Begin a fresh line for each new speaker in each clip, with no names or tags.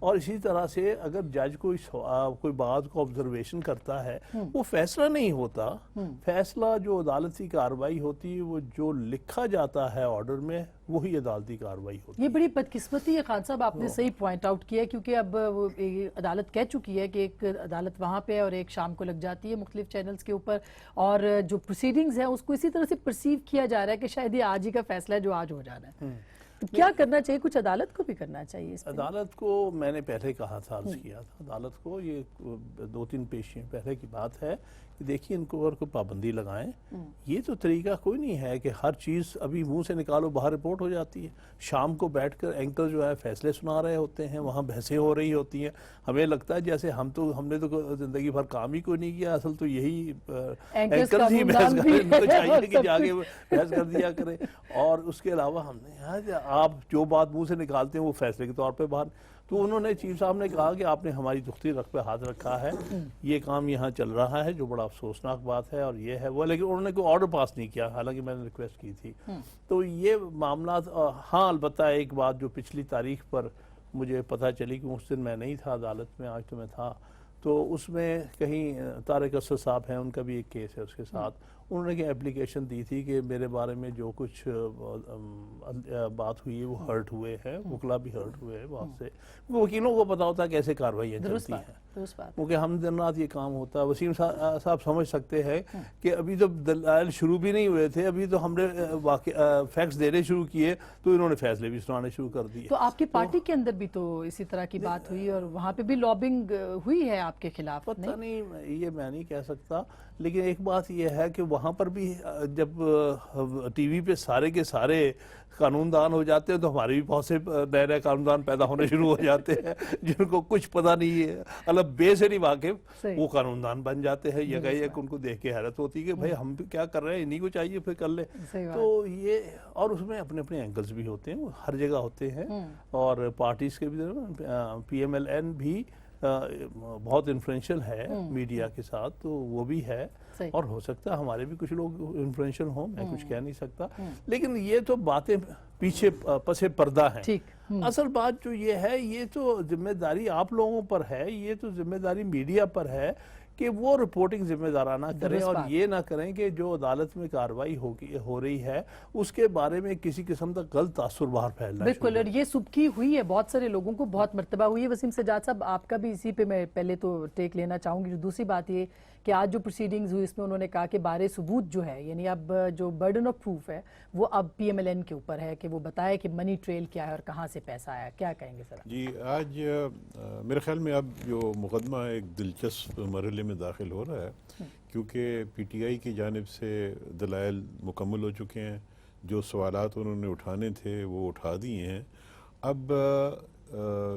اور اسی طرح سے اگر جج کوئی بات کو آبزرویشن کرتا ہے وہ فیصلہ نہیں ہوتا. فیصلہ جو عدالتی کارروائی ہوتی ہے وہ جو لکھا جاتا ہے آرڈر میں وہی عدالتی کارروائی ہوتی ہے.
یہ بڑی بدقسمتی ہے خان صاحب, آپ نے صحیح پوائنٹ آؤٹ کیا, کیونکہ اب عدالت کہہ چکی ہے کہ ایک عدالت وہاں پہ اور ایک شام کو لگ جاتی ہے مختلف چینلز کے اوپر, اور جو پروسیڈنگز ہیں اس کو اسی طرح سے پرسیو کیا جا رہا ہے کہ شاید یہ آج ہی کا فیصلہ ہے جو آج ہو جانا ہے. کیا کرنا چاہیے؟ کچھ عدالت کو بھی کرنا چاہیے اس پہ.
عدالت کو میں نے پہلے کہا تھا, عرض کیا تھا عدالت کو, یہ 2-3 پیشیاں پہلے کی بات ہے کہ دیکھیے ان کو اور کوئی پابندی لگائیں. یہ تو طریقہ کوئی نہیں ہے کہ ہر چیز ابھی منہ سے نکالو باہر رپورٹ ہو جاتی ہے. شام کو بیٹھ کر اینکر جو ہے فیصلے سنا رہے ہوتے ہیں, وہاں بحثیں ہو رہی ہوتی ہیں. ہمیں لگتا ہے جیسے ہم نے تو زندگی بھر کام ہی کوئی نہیں کیا, اصل تو یہی اینکرز ہی بحث کریں, ان کو چاہیے کہ جا کے بحث کر دیا کریں. اور اس کے علاوہ ہم نے آپ جو بات منہ سے نکالتے ہیں وہ فیصلے کے طور پہ باہر. تو انہوں نے چیف صاحب نے کہا کہ آپ نے ہماری دختری رخ پہ ہاتھ رکھا ہے, یہ کام یہاں چل رہا ہے جو بڑا افسوسناک بات ہے, اور یہ ہے وہ, لیکن انہوں نے کوئی آرڈر پاس نہیں کیا, حالانکہ میں نے ریکویسٹ کی تھی. تو یہ معاملات, ہاں البتہ ایک بات جو پچھلی تاریخ پر مجھے پتہ چلی کہ اس دن میں نہیں تھا عدالت میں, آج تو میں تھا, تو اس میں کہیں طارق اسد صاحب ہیں, ان کا بھی ایک کیس ہے اس کے ساتھ, انہوں نے اپلیکیشن دی تھی کہ میرے بارے میں جو کچھ بات ہوئی ہے وہ ہرٹ ہوئے ہیں, وکلا بھی ہرٹ ہوئے ہیں بہت سے. وکیلوں کو پتا ہوتا ہے کیسے کارروائیاں چلتی ہیں, کیونکہ ہم دن رات یہ کام ہوتا ہے. وسیم صاحب سمجھ سکتے ہیں کہ ابھی تو دلائل شروع بھی نہیں ہوئے تھے, ابھی تو ہم نے فیکٹس دینے شروع کیے تو انہوں نے فیصلے بھی سنانے شروع کر دیے.
تو آپ کی پارٹی کے اندر بھی تو اسی طرح کی بات ہوئی اور وہاں پہ بھی لابنگ ہوئی ہے آپ کے خلاف؟
پتہ نہیں, یہ میں نہیں کہہ سکتا, لیکن ایک بات یہ ہے کہ وہاں پر بھی جب ٹی وی پہ سارے کے سارے قانون دان ہو جاتے ہیں تو ہمارے بھی بہت سے نئے نئے قانون دان پیدا ہونے شروع ہو جاتے ہیں جن کو کچھ پتہ نہیں ہے, الگ بے سے نہیں واقف, وہ قانون دان بن جاتے ہیں. یہ ان کو دیکھ کے حیرت ہوتی ہے کہ بھائی ہم کیا کر رہے ہیں, انہی کو چاہیے پھر کر لے. تو یہ, اور اس میں اپنے اپنے اینگلز بھی ہوتے ہیں, وہ ہر جگہ ہوتے ہیں, اور پارٹیز کے بھی, پی ایم ایل این بھی بہت انفلوئنشل ہے میڈیا کے ساتھ, تو وہ بھی ہے, اور ہو سکتا ہے ہمارے بھی کچھ لوگ انفلوئنشل ہوں, میں کچھ کہہ نہیں سکتا. لیکن یہ تو باتیں پیچھے پس پردہ ہیں. اصل بات جو یہ ہے, یہ تو ذمہ داری آپ لوگوں پر ہے, یہ تو ذمہ داری میڈیا پر ہے کہ وہ رپورٹنگ ذمہ دارانہ کریں, اور یہ نہ کریں کہ جو عدالت میں کارروائی ہو رہی ہے اس کے بارے میں کسی قسم کا غلط تاثر باہر پھیلنا.
بالکل, اور یہ سبکی ہوئی ہے بہت سارے لوگوں کو, بہت مرتبہ ہوئی ہے. وسیم سجاد صاحب, آپ کا بھی اسی پہ میں پہلے تو ٹیک لینا چاہوں گی. جو دوسری بات یہ کہ آج جو پروسیڈنگز ہوئی اس میں انہوں نے کہا کہ بارے ثبوت جو ہے, یعنی اب جو برڈن آف پروف ہے وہ اب پی ایم ایل این کے اوپر ہے کہ وہ بتائے کہ منی ٹریل کیا ہے اور کہاں سے پیسہ آیا. کیا کہیں گے سر؟
جی, آج میرے خیال میں اب جو مقدمہ ایک دلچسپ مرحلے میں داخل ہو رہا ہے, کیونکہ پی ٹی آئی کی جانب سے دلائل مکمل ہو چکے ہیں, جو سوالات انہوں نے اٹھانے تھے وہ اٹھا دیے ہیں. اب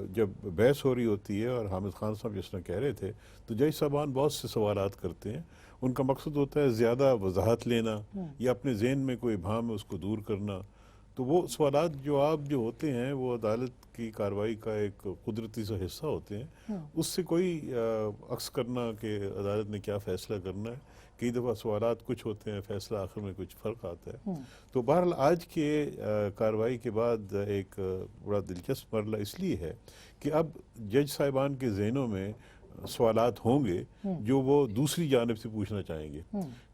جب بحث ہو رہی ہوتی ہے, اور حامد خان صاحب جس نے کہہ رہے تھے, تو جج صاحبان بہت سے سوالات کرتے ہیں, ان کا مقصد ہوتا ہے زیادہ وضاحت لینا یا اپنے ذہن میں کوئی ابہام ہے اس کو دور کرنا. تو وہ سوالات جواب جو ہوتے ہیں وہ عدالت کی کارروائی کا ایک قدرتی سا حصہ ہوتے ہیں, اس سے کوئی عکس کرنا کہ عدالت نے کیا فیصلہ کرنا ہے. کئی دفعہ سوالات کچھ ہوتے ہیں, فیصلہ آخر میں کچھ فرق آتا ہے. تو بہرحال آج کے کارروائی کے بعد ایک بڑا دلچسپ مرحلہ اس لیے ہے کہ اب جج صاحبان کے ذہنوں میں سوالات ہوں گے جو وہ دوسری جانب سے پوچھنا چاہیں گے.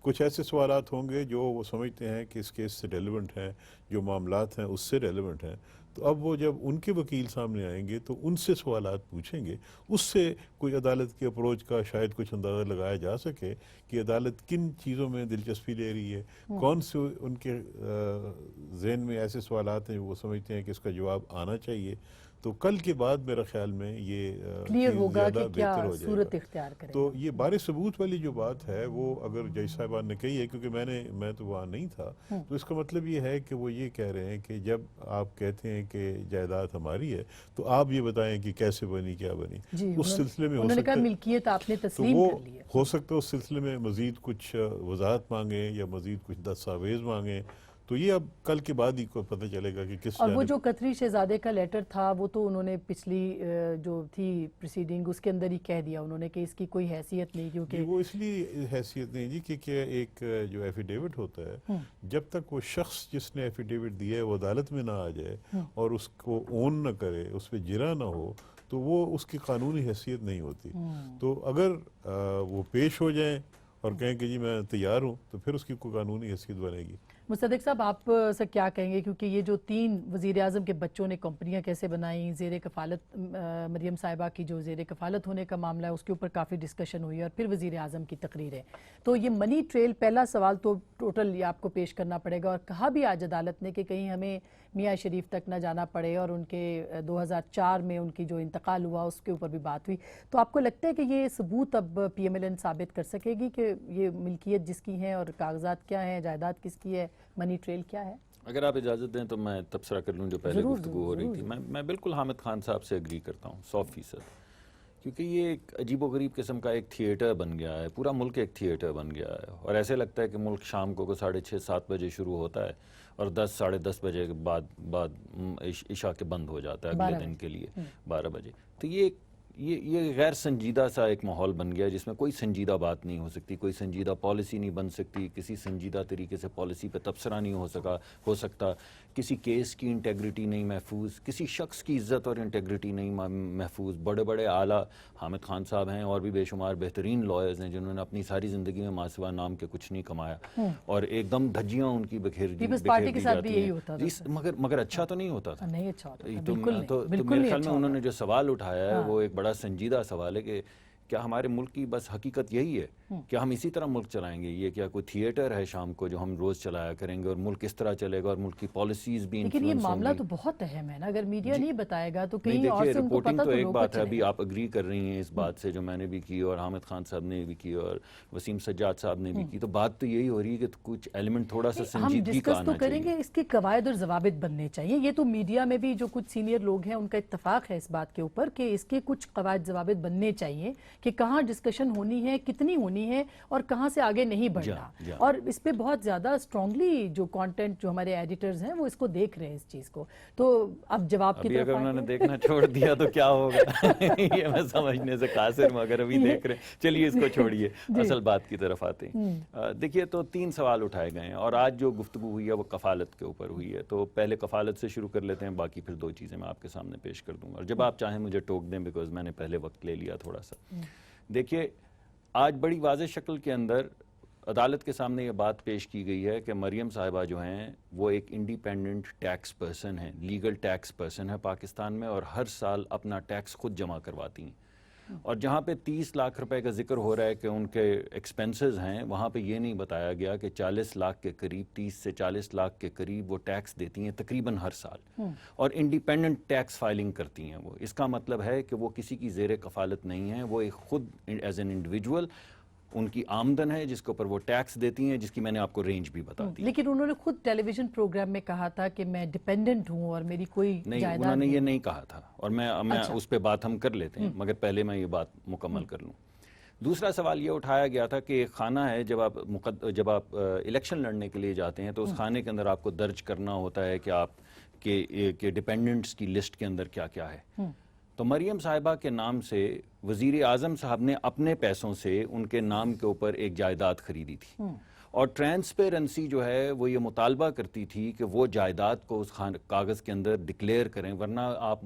کچھ ایسے سوالات ہوں گے جو وہ سمجھتے ہیں کہ اس کیس سے ریلیونٹ ہیں, جو معاملات ہیں اس سے ریلیونٹ ہیں. تو اب وہ جب ان کے وکیل سامنے آئیں گے تو ان سے سوالات پوچھیں گے, اس سے کوئی عدالت کے اپروچ کا شاید کچھ اندازہ لگایا جا سکے کہ عدالت کن چیزوں میں دلچسپی لے رہی ہے, کون سے ان کے ذہن میں ایسے سوالات ہیں وہ سمجھتے ہیں کہ اس کا جواب آنا چاہیے. تو کل کے بعد میرا خیال میں یہ
کلیئر ہوگا کہ کیا
بہتر ہو جائے
صورت
گا.
اختیار کرے.
تو یہ بارے ثبوت والی جو بات ہے وہ اگر جج صاحبان نے کہی ہے, کیونکہ میں تو وہاں نہیں تھا, تو اس کا مطلب یہ ہے کہ وہ یہ کہہ رہے ہیں کہ جب آپ کہتے ہیں کہ جائیداد ہماری ہے تو آپ یہ بتائیں کہ کیسے بنی, کیا بنی. اس سلسلے میں
انہوں نے کہا ملکیت آپ نے تسلیم کر لی ہے,
ہو سکتا ہے اس سلسلے میں مزید کچھ وضاحت مانگیں یا مزید کچھ دستاویز مانگیں. تو یہ اب کل کے بعد ہی کو پتہ چلے گا کہ کس.
اور وہ جو قطری شہزادے کا لیٹر تھا وہ تو انہوں نے پچھلی جو تھی پروسیڈنگ اس کے اندر ہی کہہ دیا انہوں نے کہ اس کی کوئی حیثیت نہیں, کیونکہ
وہ اس لیے حیثیت نہیں جی کہ ایک جو ایفیڈیوٹ ہوتا ہے, جب تک وہ شخص جس نے ایفیڈیوٹ دیا ہے وہ عدالت میں نہ آ جائے اور اس کو اون نہ کرے, اس پہ جرا نہ ہو, تو وہ اس کی قانونی حیثیت نہیں ہوتی. تو اگر وہ پیش ہو جائیں اور کہیں کہ جی میں تیار ہوں تو پھر اس کی کوئی قانونی حیثیت بنے گی.
مصدق صاحب آپ سے کیا کہیں گے، کیونکہ یہ جو 3 وزیر اعظم کے بچوں نے کمپنیاں کیسے بنائیں، زیر کفالت مریم صاحبہ کی جو زیر کفالت ہونے کا معاملہ ہے اس کے اوپر کافی ڈسکشن ہوئی ہے، اور پھر وزیر اعظم کی تقریر ہے. تو یہ منی ٹریل، پہلا سوال تو ٹوٹل یہ آپ کو پیش کرنا پڑے گا، اور کہا بھی آج عدالت نے کہ کہیں ہمیں میاں شریف تک نہ جانا پڑے، اور ان کے 2004 میں ان کی جو انتقال ہوا اس کے اوپر بھی بات ہوئی. تو آپ کو لگتا ہے کہ یہ ثبوت اب پی ایم ایل این ثابت کر سکے گی کہ یہ ملکیت جس کی ہے اور کاغذات کیا ہیں، جائیداد کس کی ہے، منی ٹریل کیا ہے؟
اگر آپ اجازت دیں تو میں تبصرہ کر لوں جو پہلے گفتگو ہو رہی تھی. میں بالکل حامد خان صاحب سے اگری کرتا ہوں 100%، کیونکہ یہ ایک عجیب و غریب قسم کا ایک تھیٹر بن گیا ہے، پورا ملک ایک تھیٹر بن گیا ہے، اور ایسے لگتا ہے کہ ملک شام کو 6:30-7 بجے شروع ہوتا ہے اور 10-10:30 بجے کے بعد عشاء کے بند ہو جاتا ہے اگلے دن کے لیے 12 بجے. تو یہ غیر سنجیدہ سا ایک ماحول بن گیا ہے جس میں کوئی سنجیدہ بات نہیں ہو سکتی، کوئی سنجیدہ پالیسی نہیں بن سکتی، کسی سنجیدہ طریقے سے پالیسی پہ تبصرہ نہیں ہو سکتا، کسی کیس کی انٹیگریٹی نہیں محفوظ، کسی شخص کی عزت اور انٹیگریٹی نہیں محفوظ. بڑے بڑے اعلیٰ حامد خان صاحب ہیں اور بھی بے شمار بہترین لائرز ہیں جنہوں نے اپنی ساری زندگی میں ماسوا نام کے کچھ نہیں کمایا، اور ایک دم دھجیاں ان کی بکھیر دی جاتی ہیں، مگر اچھا تو نہیں ہوتا تھا. تو میرے خیال میں انہوں نے جو سوال اٹھایا ہے وہ ایک بڑا سنجیدہ سوال ہے کہ کیا ہمارے ملک کی بس حقیقت یہی ہے کہ ہم اسی طرح ملک چلائیں گے؟ یہ کیا کوئی تھیٹر ہے شام کو جو ہم روز چلایا کریں گے، اور ملک اس طرح چلے گا اور ملک کی پالیسیز بھی
لیکن یہ معاملہ تو بہت اہم ہے نا، اگر میڈیا نہیں بتائے گا تو کہیں اور سے ان کو پتہ تو
ایک بات ہے. ابھی آپ اگری کر رہی ہیں اس بات سے جو میں نے بھی کی اور حامد خان صاحب نے بھی کی اور وسیم سجاد صاحب نے بھی کی، تو بات تو یہی ہو رہی ہے کہ کچھ ایلیمنٹ تھوڑا سا سنجیدگی کا آنا چاہیے.
ہم ڈسکس تو کریں گے، اس کے قواعد اور ضوابط بننے چاہیے. یہ تو میڈیا میں بھی جو کچھ سینئر لوگ ہیں ان کا اتفاق ہے اس بات کے اوپر کہ اس کے کچھ قواعد ضوابط بننے چاہیے کہ کہاں ڈسکشن ہونی ہے، کتنی ہونی ہے، اور کہاں سے آگے نہیں بڑھنا. اور اس پہ بہت زیادہ اسٹرانگلی جو کانٹینٹ جو ہمارے ایڈیٹرز ہیں وہ اس کو دیکھ رہے ہیں اس چیز کو. تو اب جواب کی طرف
اگر انہوں نے دیکھنا چھوڑ دیا تو کیا ہوگا یہ میں سمجھنے سے قاصر ہوں. اگر ابھی دیکھ رہے ہیں، چلیے اس کو چھوڑیے، اصل بات کی طرف آتے ہیں. دیکھیے تو 3 سوال اٹھائے گئے ہیں اور آج جو گفتگو ہوئی ہے وہ کفالت کے اوپر ہوئی ہے. تو پہلے کفالت سے شروع کر لیتے ہیں، باقی پھر 2 چیزیں میں آپ کے سامنے پیش کر دوں گا، اور جب آپ چاہیں مجھے ٹوک دیں بیکاز میں نے پہلے وقت لے لیا تھوڑا سا. دیکھیے آج بڑی واضح شکل کے اندر عدالت کے سامنے یہ بات پیش کی گئی ہے کہ مریم صاحبہ جو ہیں وہ ایک انڈیپینڈنٹ ٹیکس پرسن ہیں، لیگل ٹیکس پرسن ہے پاکستان میں، اور ہر سال اپنا ٹیکس خود جمع کرواتی ہیں. اور جہاں پہ 30 لاکھ روپے کا ذکر ہو رہا ہے کہ ان کے ایکسپنسز ہیں، وہاں پہ یہ نہیں بتایا گیا کہ 40 لاکھ کے قریب، 30 سے 40 لاکھ کے قریب وہ ٹیکس دیتی ہیں تقریباً ہر سال، اور انڈیپینڈنٹ ٹیکس فائلنگ کرتی ہیں وہ. اس کا مطلب ہے کہ وہ کسی کی زیر کفالت نہیں ہیں، وہ ایک خود ایز این انڈیویجول ان کی آمدن ہے جس کے اوپر وہ ٹیکس دیتی ہیں، جس کی میں نے آپ کو رینج بھی بتا دی.
لیکن انہوں نے خود ٹیلی ویژن پروگرام میں کہا تھا کہ میں ڈیپینڈنٹ ہوں اور میری کوئی
نہیں، انہوں نے یہ نہیں کہا تھا، اور میں اس پہ بات ہم کر لیتے ہیں، مگر پہلے میں یہ بات مکمل کر لوں. دوسرا سوال یہ اٹھایا گیا تھا کہ ایک خانہ ہے، جب آپ الیکشن لڑنے کے لیے جاتے ہیں تو اس خانے کے اندر آپ کو درج کرنا ہوتا ہے کہ آپ کے ڈیپینڈنٹس کی لسٹ کے اندر کیا کیا ہے. تو مریم صاحبہ کے نام سے وزیر اعظم صاحب نے اپنے پیسوں سے ان کے نام کے اوپر ایک جائیداد خریدی تھی، اور ٹرانسپیرنسی جو ہے وہ یہ مطالبہ کرتی تھی کہ وہ جائیداد کو اس کاغذ کے اندر ڈکلیئر کریں، ورنہ آپ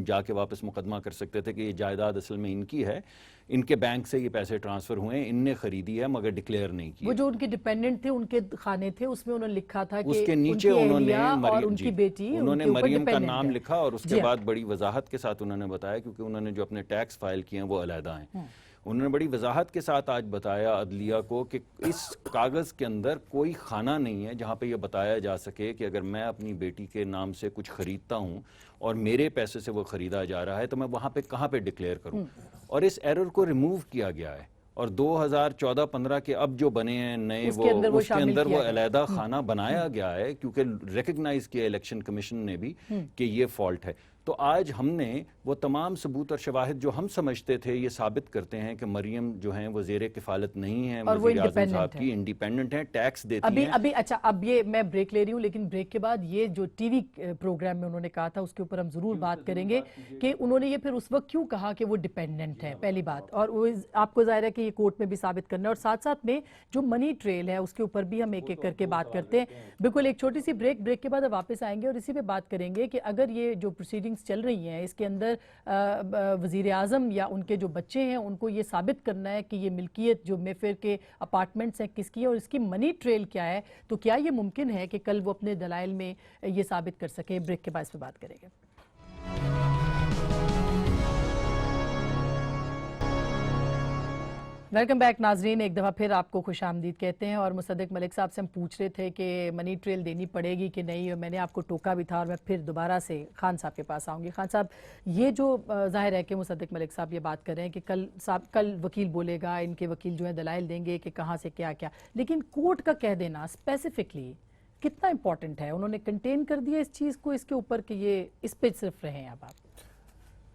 جا کے واپس مقدمہ کر سکتے تھے کہ یہ جائیداد اصل میں ان کی ہے، ان کے بینک سے یہ پیسے ٹرانسفر ہوئے ہیں، ان نے خریدی ہے مگر ڈکلیئر نہیں کی.
وہ جو ان کے ڈیپینڈنٹ تھے، ان کے کھانے تھے، اس میں انہوں نے لکھا تھا کہ
اس کے نیچے انہوں نے مریم کا نام لکھا، اور اس کے بعد بڑی وضاحت کے ساتھ انہوں نے بتایا، کیونکہ انہوں نے جو اپنے ٹیکس فائل کیے ہیں وہ علیحدہ ہیں، انہوں نے بڑی وضاحت کے ساتھ آج بتایا عدلیہ کو کہ اس کاغذ کے اندر کوئی خانہ نہیں ہے جہاں پہ یہ بتایا جا سکے کہ اگر میں اپنی بیٹی کے نام سے کچھ خریدتا ہوں اور میرے پیسے سے وہ خریدا جا رہا ہے تو میں وہاں پہ کہاں پہ ڈکلیئر کروں. اور اس ایرر کو ریموو کیا گیا ہے، اور 2014-15 کے اب جو بنے ہیں نئے اس کے اندر وہ علیحدہ خانہ بنایا گیا ہے، کیونکہ ریکگنائز کیا الیکشن کمیشن نے بھی کہ یہ فالٹ ہے. تو آج ہم نے وہ تمام ثبوت اور شواہد جو ہم سمجھتے تھے یہ ثابت کرتے ہیں کہ مریم جو ہیں وہ زیر کفالت نہیں ہیں، وزیر اعظم صاحب کی انڈیپینڈنٹ ہیں، ٹیکس دیتی ہیں.
اچھا اب یہ میں بریک لے رہی ہوں، لیکن بریک کے بعد یہ جو ٹی وی پروگرام میں انہوں نے کہا تھا اس کے اوپر ہم ضرور بات کریں گے کہ انہوں نے یہ پھر اس وقت کیوں کہا کہ وہ ڈیپینڈنٹ ہے، پہلی بات، اور وہ آپ کو ظاہر ہے کہ یہ کورٹ میں بھی ثابت کرنا ہے، اور ساتھ ساتھ میں جو منی ٹریل ہے اس کے اوپر بھی ہم ایک ایک کر کے بات کرتے ہیں. بالکل ایک چھوٹی سی بریک کے بعد واپس آئیں گے اور اسی پہ بات کریں گے کہ اگر یہ جو پروسیڈنگ ہیئرنگز چل رہی ہیں اس کے اندر وزیر اعظم یا ان کے جو بچے ہیں ان کو یہ ثابت کرنا ہے کہ یہ ملکیت جو میفیئر کے اپارٹمنٹس ہیں کس کی ہے اور اس کی منی ٹریل کیا ہے، تو کیا یہ ممکن ہے کہ کل وہ اپنے دلائل میں یہ ثابت کر سکیں؟ بریک کے بعد اس پہ بات کریں گے۔ ویلکم بیک ناظرین، ایک دفعہ پھر آپ کو خوش آمدید کہتے ہیں، اور مصدق ملک صاحب سے ہم پوچھ رہے تھے کہ منی ٹریل دینی پڑے گی کہ نہیں، اور میں نے آپ کو ٹوکا بھی تھا، اور میں پھر دوبارہ سے خان صاحب کے پاس آؤں گی۔ خان صاحب، یہ جو ظاہر ہے کہ مصدق ملک صاحب یہ بات کر رہے ہیں کہ کل وکیل بولے گا، ان کے وکیل جو ہیں دلائل دیں گے کہ کہاں سے کیا کیا، لیکن کورٹ کا کہہ دینا اسپیسیفکلی کتنا امپورٹنٹ ہے؟ انہوں نے کنٹین کر دیا اس چیز کو اس کے اوپر کہ یہ اس پہ صرف رہیں اب آپ؟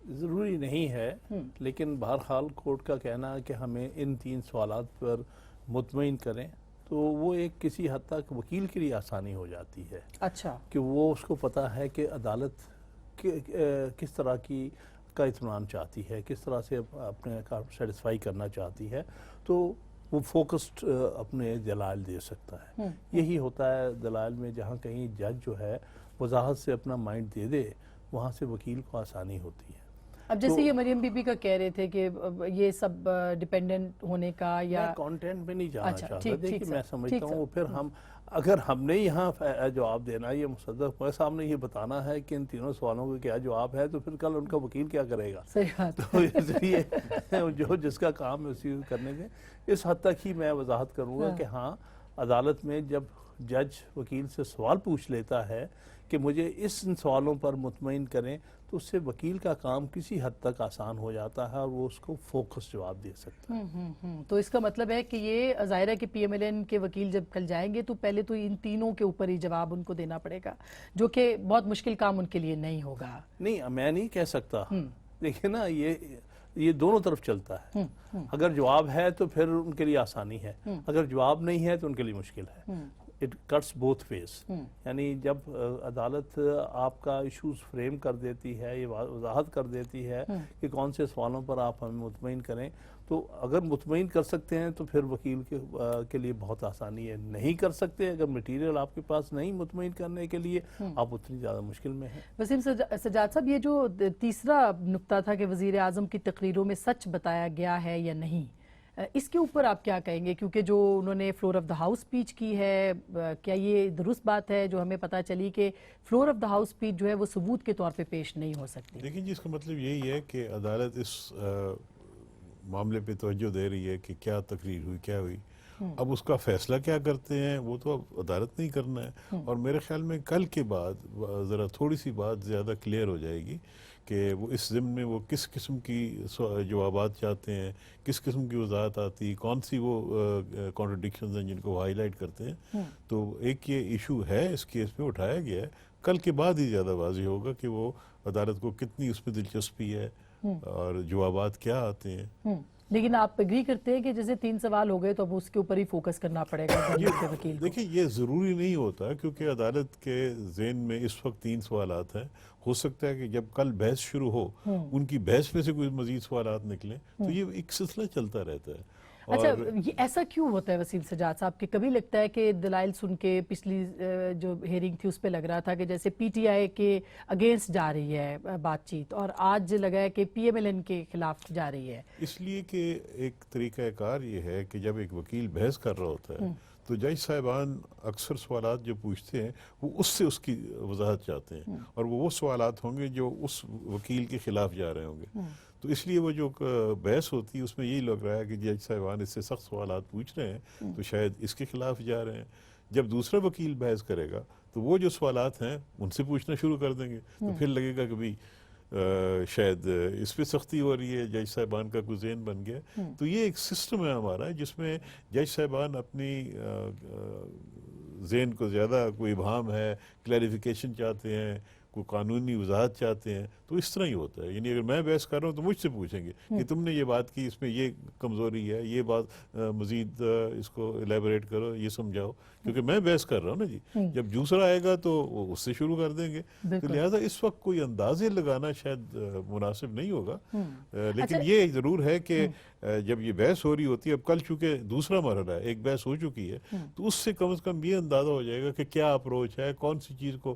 ضروری نہیں ہے، لیکن بہرحال کورٹ کا کہنا ہے کہ ہمیں ان 3 سوالات پر مطمئن کریں، تو وہ ایک کسی حد تک وکیل کے لیے آسانی ہو جاتی ہے۔
اچھا،
کہ وہ اس کو پتہ ہے کہ عدالت کس طرح کا اطمینان چاہتی ہے، کس طرح سے اپنے کام سیٹسفائی کرنا چاہتی ہے، تو وہ فوکسڈ اپنے دلائل دے سکتا ہے۔ یہی ہوتا ہے دلائل میں، جہاں کہیں جج جو ہے وضاحت سے اپنا مائنڈ دے دے، وہاں سے وکیل کو آسانی ہوتی ہے۔
اب جیسے یہ مریم بی بی کا کہہ رہے تھے کہ یہ سب ڈیپینڈنٹ ہونے کا، یا
میں کانٹینٹ میں نہیں جانا چاہتا،
ٹھیک
دیکھیں میں
سر،
سمجھتا
ٹھیک
ہوں
سر۔
پھر اگر ہم نے یہاں جواب دینا، یہ مصدق ملک صاحب نے یہ بتانا ہے کہ ان تینوں سوالوں کا کیا جواب ہے، تو پھر کل ان کا وکیل کیا کرے گا؟
صحیح بات۔
تو اس لیے جو جس کا کام ہے اسی کرنے دیں۔ اس حد تک ہی میں وضاحت کروں گا کہ ہاں، عدالت میں جب جج وکیل سے سوال پوچھ لیتا ہے کہ مجھے ان سوالوں پر مطمئن کریں، تو اس سے وکیل کا کام کسی حد تک آسان ہو جاتا ہے، اور وہ اس کو فوکس جواب دے سکتا ہے۔
تو اس کا مطلب ہے کہ یہ ظاہر ہے کہ پی ایم ایل این کے وکیل جب کل جائیں گے تو پہلے تو ان تینوں کے اوپر ہی جواب ان کو دینا پڑے گا، جو کہ بہت مشکل کام ان کے لیے نہیں ہوگا۔
نہیں، میں نہیں کہہ سکتا، دیکھیں نا، یہ دونوں طرف چلتا ہے۔ اگر جواب ہے تو پھر ان کے لیے آسانی ہے، اگر جواب نہیں ہے تو ان کے لیے مشکل ہے۔ اٹ کٹس بوتھ ویز، یعنی جب عدالت آپ کا ایشوز فریم کر دیتی ہے، یہ وضاحت کر دیتی ہے کہ کون سے سوالوں پر آپ ہمیں مطمئن کریں، تو اگر مطمئن کر سکتے ہیں تو پھر وکیل کے لیے بہت آسانی ہے۔ نہیں کر سکتے، اگر مٹیریل آپ کے پاس نہیں مطمئن کرنے کے لیے، آپ اتنی زیادہ مشکل میں ہیں۔
وسیم سجاد صاحب، یہ جو تیسرا نقطہ تھا کہ وزیر اعظم کی تقریروں میں سچ بتایا گیا ہے یا نہیں، اس کے اوپر آپ کیا کہیں گے؟ کیونکہ جو انہوں نے floor of the house speech کی ہے، کیا یہ درست بات ہے جو ہمیں پتہ چلی کہ floor of the house speech جو ہے وہ ثبوت کے طور پہ پیش نہیں ہو سکتی؟
لیکن جی، اس کا مطلب یہی ہے کہ عدالت اس معاملے پہ توجہ دے رہی ہے کہ کیا تقریر ہوئی، کیا ہوئی۔ اب اس کا فیصلہ کیا کرتے ہیں وہ تو اب عدالت نہیں کرنا ہے، اور میرے خیال میں کل کے بعد ذرا تھوڑی سی بات زیادہ کلیئر ہو جائے گی کہ وہ اس ضمن میں وہ کس قسم کی جوابات چاہتے ہیں، کس قسم کی وضاحت آتی، کون سی وہ کانٹرڈکشنز ہیں جن کو وہ ہائی لائٹ کرتے ہیں۔ تو ایک یہ ایشو ہے اس کیس میں اٹھایا گیا ہے، کل کے بعد ہی زیادہ واضح ہوگا کہ وہ عدالت کو کتنی اس میں دلچسپی ہے اور جوابات کیا آتے ہیں۔
لیکن آپ اگری کرتے ہیں کہ جیسے 3 سوال ہو گئے تو اب اس کے اوپر ہی فوکس کرنا پڑے گا گورنمنٹ کے وکیل کو؟
دیکھیں، یہ ضروری نہیں ہوتا، کیونکہ عدالت کے ذہن میں اس وقت 3 سوالات ہیں۔ ہو سکتا ہے کہ جب کل بحث شروع ہو، ان کی بحث میں سے کوئی مزید سوالات نکلیں، تو یہ ایک سلسلہ چلتا رہتا ہے۔
اچھا، یہ ایسا کیوں ہوتا ہے وسیم سجاد صاحب کہ کبھی لگتا ہے کہ دلائل سن کے پچھلی جو ہیئرنگ تھی اس پہ لگ رہا تھا کہ جیسے پی ٹی آئی کے اگینسٹ جا رہی ہے بات چیت، اور آج لگا ہے کہ پی ایم ایل این کے خلاف جا رہی ہے؟
اس لیے کہ ایک طریقہ کار یہ ہے کہ جب ایک وکیل بحث کر رہا ہوتا ہے تو جج صاحبان اکثر سوالات جو پوچھتے ہیں وہ اس کی وضاحت چاہتے ہیں، اور وہ سوالات ہوں گے جو اس وکیل کے خلاف جا رہے ہوں گے۔ تو اس لیے وہ جو بحث ہوتی ہے اس میں یہی لگ رہا ہے کہ جج صاحبان اس سے سخت سوالات پوچھ رہے ہیں تو شاید اس کے خلاف جا رہے ہیں۔ جب دوسرا وکیل بحث کرے گا تو وہ جو سوالات ہیں ان سے پوچھنا شروع کر دیں گے، تو پھر لگے گا کہ بھی شاید اس پہ سختی ہو رہی ہے، جج صاحبان کا کوئی ذہن بن گیا۔ تو یہ ایک سسٹم ہے ہمارا جس میں جج صاحبان اپنی ذہن کو زیادہ کوئی ابہام ہے، کلیریفیکیشن چاہتے ہیں، کوئی قانونی وضاحت چاہتے ہیں، تو اس طرح ہی ہوتا ہے۔ یعنی اگر میں بحث کر رہا ہوں تو مجھ سے پوچھیں گے کہ تم نے یہ بات کی، اس میں یہ کمزوری ہے، یہ بات مزید اس کو الیبوریٹ کرو، یہ سمجھاؤ، کیونکہ میں بحث کر رہا ہوں نا جی۔ جب دوسرا آئے گا تو وہ اس سے شروع کر دیں گے، تو لہٰذا اس وقت کوئی اندازے لگانا شاید مناسب نہیں ہوگا۔ لیکن یہ ضرور ہے کہ جب یہ بحث ہو رہی ہوتی ہے، اب کل چونکہ دوسرا مرحلہ ہے، ایک بحث ہو چکی ہے، تو اس سے کم از کم یہ اندازہ ہو جائے گا کہ کیا اپروچ ہے، کون سی چیز کو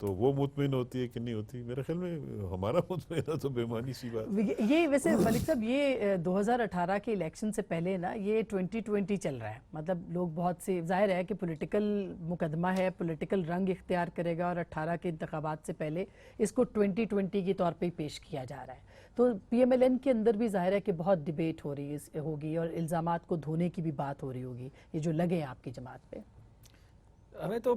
تو وہ مطمئن ہوتی ہے کہ نہیں ہوتی. میرے خیال میں ہمارا مطمئن ہے تو بےمانی سی بات.
یہ ویسے ملک صاحب یہ 2018 کے الیکشن سے پہلے نا یہ 2020 چل رہا ہے, مطلب لوگ بہت سے, ظاہر ہے کہ پولیٹیکل مقدمہ ہے, پولیٹیکل رنگ اختیار کرے گا, اور 18 کے انتخابات سے پہلے اس کو 2020 کے طور پہ پیش کیا جا رہا ہے. تو پی ایم ایل این کے اندر بھی ظاہر ہے کہ بہت ڈیبیٹ ہو رہی ہوگی اور الزامات کو دھونے کی بھی بات ہو رہی ہوگی, یہ جو لگے آپ کی جماعت پہ.
ہمیں تو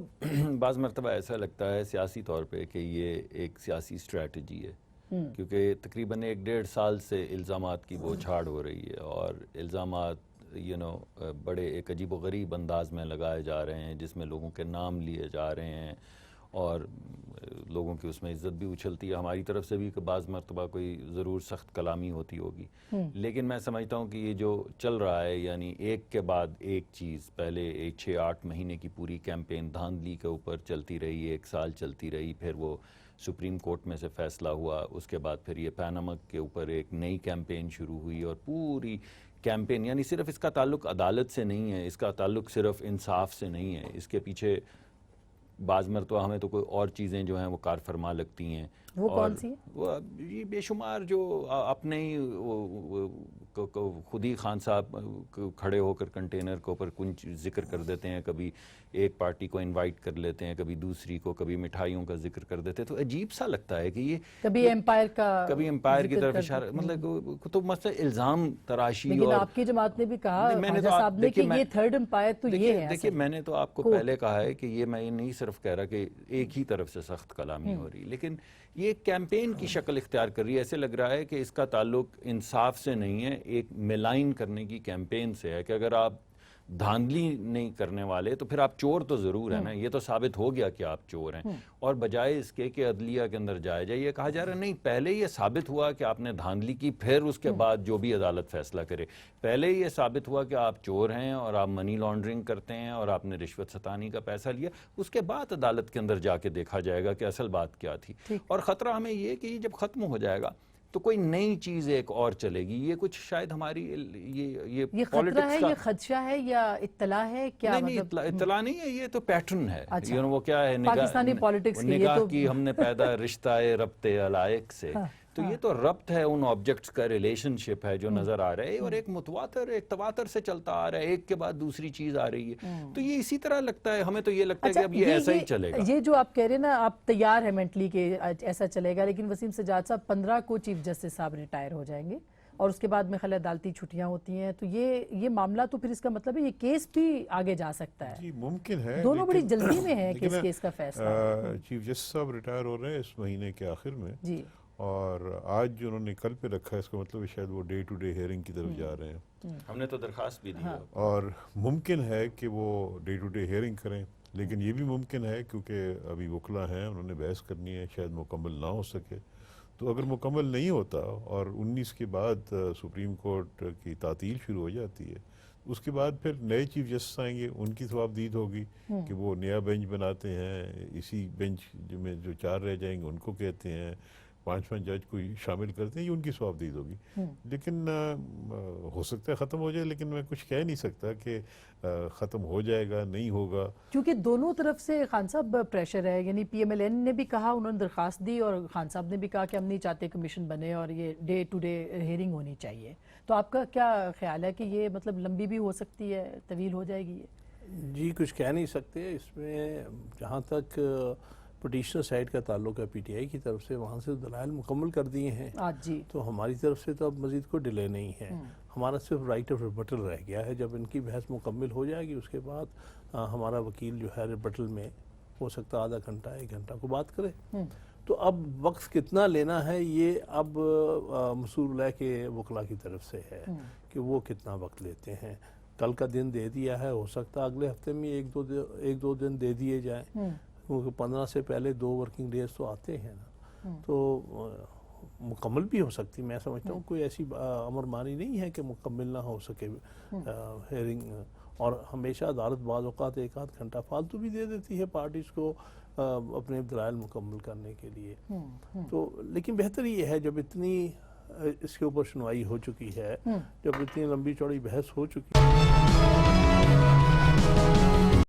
بعض مرتبہ ایسا لگتا ہے سیاسی طور پہ کہ یہ ایک سیاسی اسٹریٹجی ہے, کیونکہ تقریباً 1-1.5 سال سے الزامات کی بوچھاڑ ہو رہی ہے, اور الزامات بڑے ایک عجیب و غریب انداز میں لگائے جا رہے ہیں, جس میں لوگوں کے نام لیے جا رہے ہیں اور لوگوں کی اس میں عزت بھی اچھلتی ہے. ہماری طرف سے بھی کہ بعض مرتبہ کوئی ضرور سخت کلامی ہوتی ہوگی, لیکن میں سمجھتا ہوں کہ یہ جو چل رہا ہے, یعنی ایک کے بعد ایک چیز, پہلے 6-8 مہینے کی پوری کیمپین دھاندلی کے اوپر چلتی رہی, 1 سال چلتی رہی, پھر وہ سپریم کورٹ میں سے فیصلہ ہوا, اس کے بعد پھر یہ پیناما کے اوپر ایک نئی کیمپین شروع ہوئی, اور پوری کیمپین یعنی صرف اس کا تعلق عدالت سے نہیں ہے, اس کا تعلق صرف انصاف سے نہیں ہے, اس کے پیچھے بعض مرتبہ ہمیں تو کوئی اور چیزیں جو ہیں وہ کار فرما لگتی ہیں.
وہ کون سی؟
وہ یہ بے شمار جو اپنے ہی خود ہی خان صاحب کھڑے ہو کر کنٹینر کے اوپر کچھ ذکر کر دیتے ہیں, کبھی ایک پارٹی کو انوائٹ کر لیتے ہیں, کبھی دوسری کو, کبھی مٹھائیوں کا ذکر کر دیتے ہیں. تو عجیب سا لگتا ہے کہ یہ
کبھی امپائر
کی طرف اشارہ, مطلب تو مسئلہ الزام تراشی.
لیکن آپ کی جماعت نے بھی کہا صاحب نے کہ یہ تھرڈ امپائر تو یہ ہے.
دیکھیے میں نے تو آپ کو پہلے کہا ہے کہ یہ میں نہیں صرف کہہ رہا کہ ایک ہی طرف سے سخت کلامی ہو رہی, لیکن یہ کیمپین کی شکل اختیار کر رہی ہے. ایسے لگ رہا ہے کہ اس کا تعلق انصاف سے نہیں ہے, ایک ملائن کرنے کی کیمپین سے ہے, کہ اگر آپ دھاندلی نہیں کرنے والے تو پھر آپ چور تو ضرور ہیں نا, یہ تو ثابت ہو گیا کہ آپ چور ہیں, اور بجائے اس کے کہ عدلیہ کے اندر جایا جائے, یہ کہا جا رہا ہے نہیں, پہلے یہ ثابت ہوا کہ آپ نے دھاندلی کی, پھر اس کے بعد جو بھی عدالت فیصلہ کرے. پہلے یہ ثابت ہوا کہ آپ چور ہیں اور آپ منی لانڈرنگ کرتے ہیں اور آپ نے رشوت ستانی کا پیسہ لیا, اس کے بعد عدالت کے اندر جا کے دیکھا جائے گا کہ اصل بات کیا تھی. اور خطرہ ہمیں یہ کہ یہ جب ختم ہو جائے گا تو کوئی نئی چیز ایک اور چلے گی. یہ کچھ شاید ہماری
یہ خطرہ ہے, یہ خدشہ ہے یا اطلاع ہے کیا؟
نہیں اطلاع نہیں ہے, یہ تو پیٹرن ہے. وہ کیا ہے,
پاکستانی پالیٹکس
نگاہ کی ہم نے پیدا رشتہ ربط علائق سے, تو یہ تو ربط ہے ان آبجیکٹس کا, ریلیشن شپ ہے جو نظر آ رہا ہے, اور ایک متواتر ایک تواتر سے چلتا آ رہا ہے, ایک کے بعد دوسری چیز آ رہی ہے. تو یہ اسی طرح لگتا ہے, ہمیں تو یہ لگتا ہے کہ اب یہ ایسا ہی چلے گا.
یہ جو آپ کہہ رہے ہیں نا, آپ تیار ہیں مینٹلی کہ ایسا چلے گا, لیکن وسیم سجاد صاحب 15 کو چیف جسٹس صاحب ریٹائر ہو جائیں گے, اور اس کے بعد میں خیال عدالتی چھٹیاں ہوتی ہیں, تو یہ معاملہ تو پھر اس کا مطلب ہے یہ کیس بھی آگے جا سکتا ہے.
جی ممکن ہے,
دونوں بڑی جلدی میں ہیں کہ اس کیس کا فیصلہ.
چیف جسٹس صاحب ریٹائر ہو رہے ہیں اس مہینے کے آخر میں,
جی,
اور آج جو انہوں نے کل پہ رکھا ہے, اس کا مطلب ہے شاید وہ ڈے ٹو ڈے ہیئرنگ کی طرف جا رہے ہیں.
ہم نے تو درخواست بھی دی,
اور ممکن ہے کہ وہ ڈے ٹو ڈے ہیئرنگ کریں, لیکن یہ بھی ممکن ہے کیونکہ ابھی وکلا ہیں, انہوں نے بحث کرنی ہے, شاید مکمل نہ ہو سکے. تو اگر مکمل نہیں ہوتا اور 19 کے بعد سپریم کورٹ کی تعطیل شروع ہو جاتی ہے, اس کے بعد پھر نئے چیف جسٹس آئیں گے, ان کی ثوابدید ہوگی کہ وہ نیا بینچ بناتے ہیں, اسی بینچ میں جو 4 رہ جائیں گے ان کو کہتے ہیں, 5 جج کو شامل کرتے ہیں, یہ ان کی ثوابدید ہوگی. لیکن ہو سکتا ہے ختم ہو جائے, لیکن میں کچھ کہہ نہیں سکتا کہ ختم ہو جائے گا نہیں ہوگا,
کیونکہ دونوں طرف سے خان صاحب پریشر ہے. یعنی پی ایم ایل این نے بھی کہا, انہوں نے درخواست دی, اور خان صاحب نے بھی کہا کہ ہم نہیں چاہتے کمیشن بنے اور یہ ڈے ٹو ڈے ہیئرنگ ہونی چاہیے. تو آپ کا کیا خیال ہے کہ یہ مطلب لمبی بھی ہو سکتی ہے, طویل ہو جائے گی یہ؟
جی کچھ کہہ نہیں سکتے اس میں. جہاں تک پٹیشنر سائڈ کا تعلق ہے پی ٹی آئی کی طرف سے, وہاں سے دلائل مکمل کر دیے ہیں, تو ہماری طرف سے تو اب مزید کوئی ڈیلے نہیں ہے. ہمارا صرف رائٹ آف ریبٹل رہ گیا ہے. جب ان کی بحث مکمل ہو جائے گی, اس کے بعد ہمارا وکیل جو ہے ریبٹل میں ہو سکتا ہے آدھا گھنٹہ 1 گھنٹہ کو بات کرے. تو اب وقت کتنا لینا ہے یہ اب مسور اللہ کے وکلا کی طرف سے ہے کہ وہ کتنا وقت لیتے ہیں. کل کا دن دے دیا ہے, ہو سکتا ہے اگلے ہفتے میں 1-2 دن دے دیے جائیں, کیونکہ 15 سے پہلے 2 ورکنگ ڈیز تو آتے ہیں نا, تو مکمل بھی ہو سکتی. میں سمجھتا ہوں کوئی ایسی امر مانی نہیں ہے کہ مکمل نہ ہو سکے ہیئرنگ. اور ہمیشہ عدالت بعض اوقات 1-8 گھنٹہ فالتو بھی دے دیتی ہے پارٹیز کو اپنے دلائل مکمل کرنے کے لیے. تو لیکن بہتر یہ ہے جب اتنی اس کے اوپر سنوائی ہو چکی ہے, جب اتنی لمبی چوڑی بحث ہو چکی ہے,